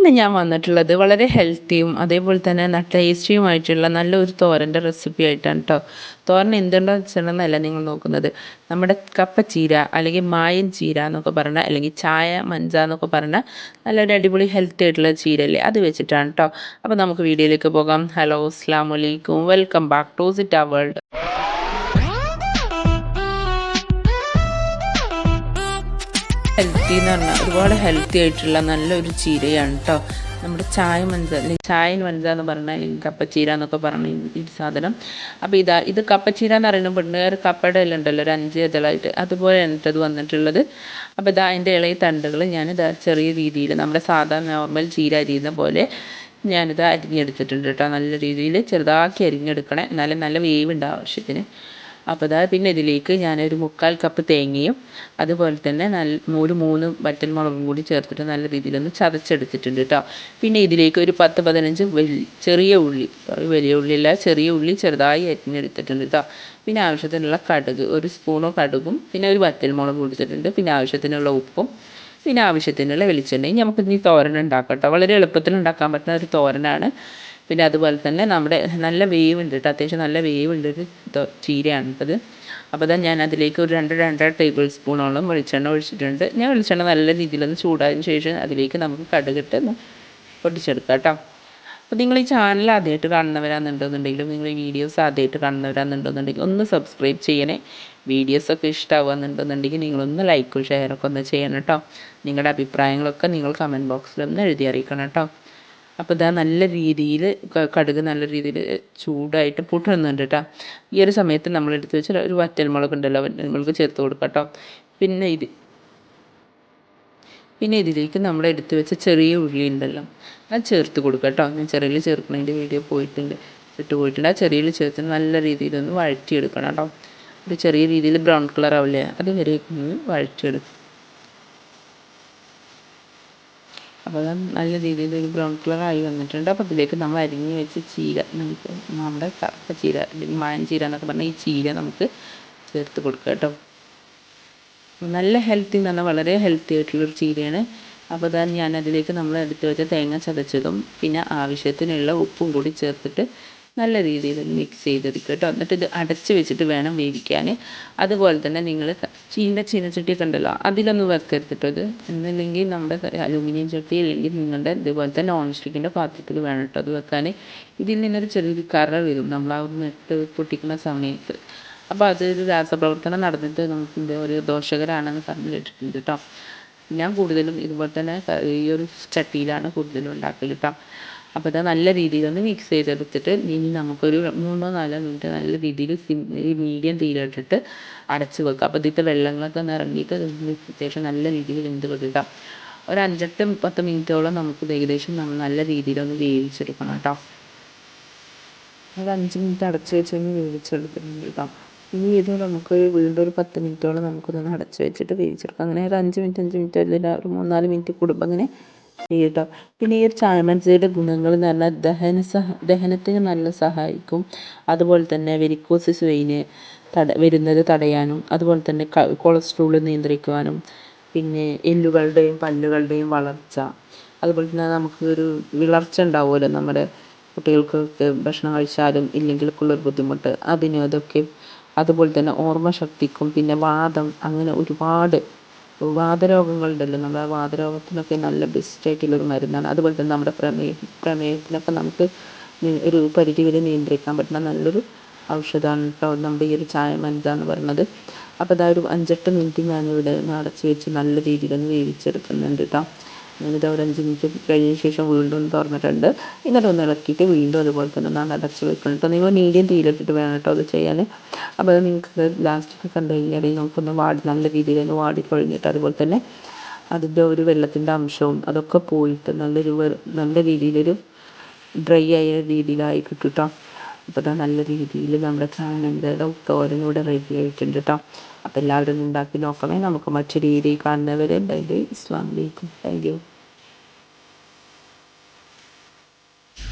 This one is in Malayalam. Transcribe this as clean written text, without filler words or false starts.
ഇന്ന് ഞാൻ വന്നിട്ടുള്ളത് വളരെ ഹെൽത്തിയും അതേപോലെ തന്നെ ടേസ്റ്റിയുമായിട്ടുള്ള നല്ലൊരു തോരൻ്റെ റെസിപ്പി ആയിട്ടാണ് കേട്ടോ. തോരൻ എന്തുണ്ടോ വെച്ചിട്ടുണ്ടെന്നല്ല നിങ്ങൾ നോക്കുന്നത്, നമ്മുടെ കപ്പച്ചീര അല്ലെങ്കിൽ മായൻ ചീര എന്നൊക്കെ പറഞ്ഞാൽ, അല്ലെങ്കിൽ ചായ മഞ്ച എന്നൊക്കെ പറഞ്ഞാൽ നല്ലൊരു അടിപൊളി ഹെൽത്തി ആയിട്ടുള്ള ചീരല്ലേ, അത് വെച്ചിട്ടാണ് കേട്ടോ. അപ്പോൾ നമുക്ക് വീഡിയോയിലേക്ക് പോകാം. ഹലോ, അസ്സലാമു അലൈക്കും, വെൽക്കം ബാക്ക് ടു സിറ്റാ വേൾഡ്. ഹെൽത്തി എന്ന് പറഞ്ഞാൽ ഒരുപാട് ഹെൽത്തി ആയിട്ടുള്ള നല്ലൊരു ചീരയാണ് കേട്ടോ. നമ്മുടെ ചായ മഞ്ച അല്ലെങ്കിൽ ചായൻ മഞ്ച എന്ന് പറഞ്ഞാൽ കപ്പച്ചീര എന്നൊക്കെ പറഞ്ഞ ഈ സാധനം. അപ്പോൾ ഇത് കപ്പച്ചീര എന്ന് പറയുന്നത് പെണ്ണുകാർ കപ്പയുടെ ഇല ഉണ്ടല്ലോ, ഒരു 5 ഇതളായിട്ട്, അതുപോലെ ഇത് വന്നിട്ടുള്ളത്. അപ്പോൾ അതിൻ്റെ ഇളയ തണ്ടുകൾ ചെറിയ രീതിയിൽ നമ്മുടെ സാധാരണ നോർമൽ ചീര അരിയുന്ന പോലെ ഞാനിത് അരിഞ്ഞെടുത്തിട്ടുണ്ട് കേട്ടോ. നല്ല രീതിയിൽ ചെറുതാക്കി അരിഞ്ഞെടുക്കണേ, എന്നാലും നല്ല വേവുണ്ട് ആവശ്യത്തിന്. അപ്പോൾ പിന്നെ ഇതിലേക്ക് ഞാനൊരു 3/4 കപ്പ് തേങ്ങയും അതുപോലെ തന്നെ ഒരു 3 വറ്റൽമുളകും കൂടി ചേർത്തിട്ട് നല്ല രീതിയിലൊന്ന് ചതച്ചെടുത്തിട്ടുണ്ട് കേട്ടോ. പിന്നെ ഇതിലേക്ക് ഒരു 10-15 ചെറിയ ഉള്ളി, വലിയ ഉള്ളിയല്ല, ചെറിയ ഉള്ളി ചെറുതായി അരിഞ്ഞെടുത്തിട്ടുണ്ട് കേട്ടോ. പിന്നെ ആവശ്യത്തിനുള്ള കടുക്, ഒരു സ്പൂണോ കടുകും, പിന്നെ ഒരു വറ്റൽമുളകും കൊടുത്തിട്ടുണ്ട്. പിന്നെ ആവശ്യത്തിനുള്ള ഉപ്പും, പിന്നെ ആവശ്യത്തിനുള്ള വെളിച്ചെണ്ണയും. നമുക്ക് ഈ തോരൻ ഉണ്ടാക്കാം കേട്ടോ. വളരെ എളുപ്പത്തിൽ ഉണ്ടാക്കാൻ പറ്റുന്ന ഒരു തോരനാണ്. പിന്നെ അതുപോലെ തന്നെ നമ്മുടെ നല്ല വേവുണ്ട് കേട്ടോ, അത്യാവശ്യം നല്ല വേവുള്ളൊരു ചീരയാണ് ഇട്ടത്. അപ്പോൾ ഞാൻ അതിലേക്ക് ഒരു 2-2.5 ടേബിൾ സ്പൂണോളം വെളിച്ചെണ്ണ ഒഴിച്ചിട്ടുണ്ട്. ഞാൻ വെളിച്ചെണ്ണ നല്ല രീതിയിലൊന്ന് ചൂടായതിന് ശേഷം അതിലേക്ക് നമുക്ക് കടുകിട്ട് പൊട്ടിച്ചെടുക്കാം കേട്ടോ. അപ്പോൾ നിങ്ങൾ ഈ ചാനൽ ആദ്യമായിട്ട് കാണുന്നവരാണെന്നുണ്ടെന്നുണ്ടെങ്കിലും, നിങ്ങൾ ഈ വീഡിയോസ് ആദ്യമായിട്ട് കാണുന്നവരാണെന്നുണ്ടെന്നുണ്ടെങ്കിൽ ഒന്ന് സബ്സ്ക്രൈബ് ചെയ്യണേ. വീഡിയോസൊക്കെ ഇഷ്ടമാകുന്നുണ്ടെന്നുണ്ടെങ്കിൽ നിങ്ങളൊന്ന് ലൈക്കും ഷെയറൊക്കെ ഒന്ന് ചെയ്യണം കേട്ടോ. നിങ്ങളുടെ അഭിപ്രായങ്ങളൊക്കെ നിങ്ങൾ കമൻറ്റ് ബോക്സിലൊന്ന് എഴുതി അറിയിക്കണം കേട്ടോ. അപ്പോൾ നല്ല രീതിയിൽ കടുക് നല്ല രീതിയിൽ ചൂടായിട്ട് പൊട്ടുന്നുണ്ട് കേട്ടോ. ഈ ഒരു സമയത്ത് നമ്മൾ എടുത്ത് വെച്ച ഒരു വറ്റൽമുളക് ഉണ്ടല്ലോ, വറ്റൽമുളക് ചേർത്ത് കൊടുക്കാം കേട്ടോ. പിന്നെ ഇതിലേക്ക് നമ്മൾ എടുത്ത് വെച്ച ചെറിയ ഉള്ളി ഉണ്ടല്ലോ, അത് ചേർത്ത് കൊടുക്കാം കേട്ടോ. ഞാൻ ചെറിയ ചേർക്കുന്നതിൻ്റെ വീഡിയോ പോയിട്ടുണ്ട്. ആ ചെറിയ ചേർത്ത് നല്ല രീതിയിലൊന്ന് വഴറ്റിയെടുക്കണം കേട്ടോ. ഒരു ചെറിയ രീതിയിൽ ബ്രൗൺ കളർ ആവില്ലേ, അത് വരെ ഒന്ന് വഴറ്റിയെടുക്കും. അപ്പോൾ നല്ല രീതിയിൽ ഒരു ബ്രൗൺ കളറായി വന്നിട്ടുണ്ട്. അപ്പോൾ ഇതിലേക്ക് നമ്മൾ അരിഞ്ഞ് വെച്ച് ചീര, നമ്മുടെ കറുത്ത ചീര, മായൻ ചീര എന്നൊക്കെ പറഞ്ഞാൽ ഈ ചീര നമുക്ക് ചേർത്ത് കൊടുക്കുക കേട്ടോ. നല്ല ഹെൽത്തി എന്ന് പറഞ്ഞാൽ വളരെ ഹെൽത്തി ആയിട്ടുള്ളൊരു ചീരയാണ്. അപ്പോൾ ഞാൻ അതിലേക്ക് നമ്മൾ എടുത്ത് വെച്ച തേങ്ങ ചതച്ചതും പിന്നെ ആവശ്യത്തിനുള്ള ഉപ്പും കൂടി ചേർത്തിട്ട് നല്ല രീതിയിൽ മിക്സ് ചെയ്തെടുക്കുക കേട്ടോ. എന്നിട്ട് ഇത് അടച്ച് വെച്ചിട്ട് വേണം വേവിക്കാൻ. അതുപോലെ തന്നെ നിങ്ങൾ ചീനച്ചട്ടിയൊക്കെ ഉണ്ടല്ലോ, അതിലൊന്ന് വെക്കരുത്. എന്നില്ലെങ്കിൽ നമ്മുടെ അലൂമിനിയം ചട്ടി അല്ലെങ്കിൽ നിങ്ങളുടെ ഇതുപോലത്തെ നോൺ സ്റ്റിക്കിൻ്റെ പാത്രത്തിൽ വേണം കേട്ടോ അത് വെക്കാൻ. ഇതിൽ നിന്നൊരു ചെറിയൊരു കറ വരും നമ്മൾ ആ നെട്ട് പൊട്ടിക്കുന്ന സമയത്ത്. അപ്പോൾ അതൊരു രാസപ്രവർത്തനം നടന്നിട്ട് നമുക്ക് ഇത് ഒരു ദോഷകരമാണെന്ന് പറഞ്ഞു കേട്ടിട്ടുണ്ട് കേട്ടോ. ഞാൻ കൂടുതലും ഇതുപോലെ തന്നെ ഈ ഒരു ചട്ടിയിലാണ് കൂടുതലും ഉണ്ടാക്കൽ കേട്ടോ. അപ്പോൾ നല്ല രീതിയിലൊന്ന് മിക്സ് ചെയ്തെടുത്തിട്ട് ഇനി നമുക്കൊരു 3-4 മിനിറ്റ് നല്ല രീതിയിൽ മീഡിയം തീയിലിട്ടിട്ട് അടച്ച് വെക്കുക. അപ്പോൾ ഇതിൻ്റെ വെള്ളങ്ങളൊക്കെ ഒന്ന് ഇറങ്ങിയിട്ട് അത്യാവശ്യം നല്ല രീതിയിൽ വെന്ത് കിട്ടുക. ഒരു 5-10 മിനിറ്റോളം നമുക്ക് ഏകദേശം നമ്മൾ നല്ല രീതിയിലൊന്ന് വേവിച്ചെടുക്കണം കേട്ടോ. ഒരു 5 മിനിറ്റ് അടച്ച് വെച്ചൊന്ന് വേവിച്ചെടുക്കുന്നുണ്ട് കേട്ടോ. ഇനി ഇത് നമുക്ക് വീണ്ടും ഒരു 10 മിനിറ്റോളം നമുക്കൊന്ന് അടച്ച് വെച്ചിട്ട് വേവിച്ചെടുക്കാം. അങ്ങനെ ഒരു 5 മിനിറ്റ് അല്ലെങ്കിൽ ഒരു 3-4 മിനിറ്റ് കൂടുമ്പോൾ അങ്ങനെ ചെയ്യട്ടോ. പിന്നെ ഈ ഒരു ചാമഞ്ചയുടെ ഗുണങ്ങൾ എന്ന് പറഞ്ഞാൽ ദഹനത്തിന് നല്ല സഹായിക്കും. അതുപോലെ തന്നെ വെരിക്കോസിസ് വെയിന് വരുന്നത് തടയാനും, അതുപോലെ തന്നെ കൊളസ്ട്രോൾ നിയന്ത്രിക്കുവാനും, പിന്നെ എല്ലുകളുടെയും പല്ലുകളുടെയും വളർച്ച, അതുപോലെ തന്നെ നമുക്ക് ഒരു വിളർച്ച ഉണ്ടാവുമല്ലോ നമ്മുടെ കുട്ടികൾക്കൊക്കെ ഭക്ഷണം കഴിച്ചാലും ഇല്ലെങ്കിലൊക്കെയുള്ളൊരു ബുദ്ധിമുട്ട്, അതൊക്കെ. അതുപോലെ തന്നെ ഓർമ്മശക്തിക്കും, പിന്നെ വാദം, അങ്ങനെ ഒരുപാട് വാതരോഗങ്ങളുണ്ടല്ലോ, നമ്മുടെ ആ വാതരോഗത്തിനൊക്കെ നല്ല ബെസ്റ്റായിട്ടുള്ളൊരു മരുന്നാണ്. അതുപോലെ തന്നെ നമ്മുടെ പ്രമേഹത്തിനൊക്കെ നമുക്ക് ഒരു പരിധി വരെ നിയന്ത്രിക്കാൻ പറ്റുന്ന നല്ലൊരു ഔഷധമാണ് കേട്ടോ നമ്മുടെ ഈ ഒരു ചായ മഞ്ച എന്ന് പറയുന്നത്. അപ്പോൾ ഒരു 5-8 മിനിറ്റ് ഞാനിവിടെ അടച്ച് വെച്ച് നല്ല രീതിയിലൊന്ന് വേവിച്ചെടുക്കുന്നുണ്ട് കേട്ടോ. ഞാനിത് ഒരു 5 മിനിറ്റ് കഴിഞ്ഞ ശേഷം വീണ്ടും തുറന്നിട്ടുണ്ട്. എന്നിട്ട് ഒന്ന് ഇളക്കിയിട്ട് വീണ്ടും അതുപോലെ തന്നെ ഒന്ന് അടച്ച് വെക്കണം കേട്ടോ. നിങ്ങൾ മീഡിയം തീയിലിട്ടിട്ട് വേണം കേട്ടോ അത് ചെയ്യാൻ. അപ്പോൾ നിങ്ങൾക്ക് ലാസ്റ്റൊക്കെ കണ്ടു കഴിഞ്ഞാൽ നമുക്കൊന്ന് നല്ല രീതിയിൽ ഒന്ന് വാടിക്കൊഴിഞ്ഞിട്ട്, അതുപോലെ തന്നെ അതിൻ്റെ ഒരു വെള്ളത്തിൻ്റെ അംശവും അതൊക്കെ പോയിട്ട് നല്ല രീതിയിലൊരു ഡ്രൈ ആയ രീതിയിലായി കിട്ടും കേട്ടോ. അപ്പോൾ നല്ല രീതിയിൽ നമ്മുടെ ചാനലിൻ്റെ തോരനൂടെ റെഡി ആയിട്ടുണ്ട് കേട്ടോ. അപ്പോൾ എല്ലാവരും ഉണ്ടാക്കി നോക്കണേ. നമുക്ക് മറ്റു രീതിയിൽ കാണുന്നവരെ. അസ്സലാമു അലൈക്കും. Thank you.